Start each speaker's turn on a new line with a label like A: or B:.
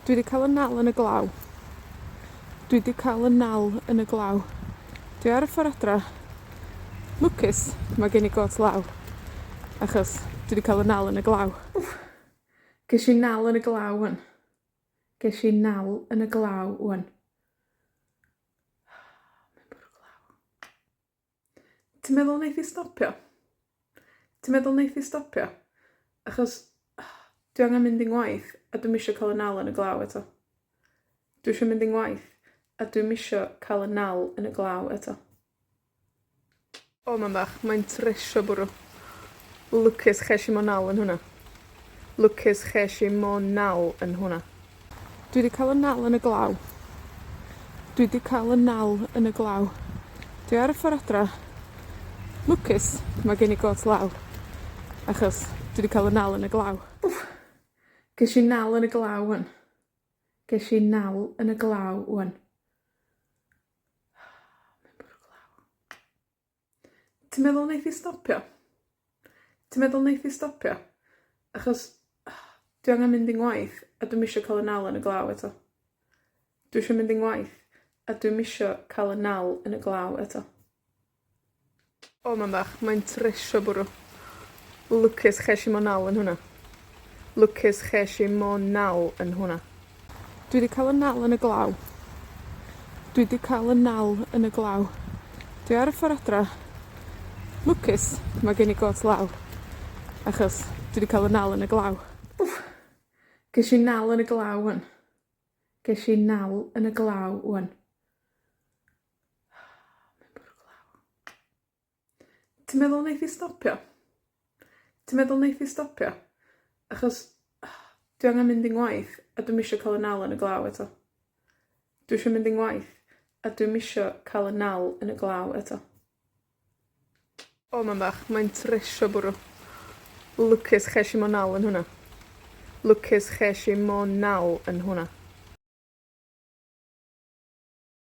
A: Dwi wedi cael y nal yn y glaw. Dwi wedi cael y nal yn y glaw. Dwi ar y ffordd adra. Lwcus, mae gen i got law. Achos dwi wedi cael y nal yn y glaw. Ges i nal yn y glaw wan. Ges i nal yn y glaw wan. Mae'n bwrw glaw. Ti'n meddwl wneith i stopio? Ti'n meddwl wneith i stopio? Achos dwi angen mynd i'n ngwaith a dwi'n isio cael y nal yn y glaw eto. Dwi isio mynd i'n ngwaith a dwi'n isio cael y nal yn y glaw eto. O, mae'n bach, mae'n tresio bwrw. Lwcus ches i mo nal yn hwnna. Lwcus ches i mo nal yn hwnna. Dwi wedi cael y nal yn y glaw. Dwi wedi cael y nal yn y glaw. Dwi ar y ffordd adra. Lwcus, mae gen i got law. Achos dwi wedi cael y nal yn y glaw. Ges i nal yn y glaw wan. Ges i nal yn y glaw wan. Mae'n bwrw glaw. Ti'n meddwl wneith i stopio? Ti'n meddwl wneith i stopio? Achos dwi angen mynd i'n ngwaith a dwi'n isio cael y nal yn y glaw eto. Dwi isio mynd i'n ngwaith a dwi'n isio cael y nal yn y glaw eto. O, mae'n bach, mae'n tresio bwrw. Lwcus ches i mo nal yn hwnna. Lwcus ches i mo nal yn hwnna. Dwi wedi cael y nal yn y glaw. Dwi wedi cael y nal yn y glaw. Dwi ar y ffordd adra. Lwcus, mae gen i got law. Achos dwi wedi cael y nal yn y glaw. Ges i nal yn y glaw wan. Ges i nal yn y glaw wan. Mae'n bwrw glaw. Ti'n meddwl wneith i stopio? Ti'n meddwl wneith i stopio? Achos dwi angen mynd i'n ngwaith a dwi'n isio cael y nal yn y glaw eto. Dwi isio mynd i'n ngwaith a dwi'n isio cael y nal yn y glaw eto. O, mae'n bach, mae'n tresio bwrw. Lwcus ches i mo nal yn hwnna. Lwcus ches i mo nal yn hwnna.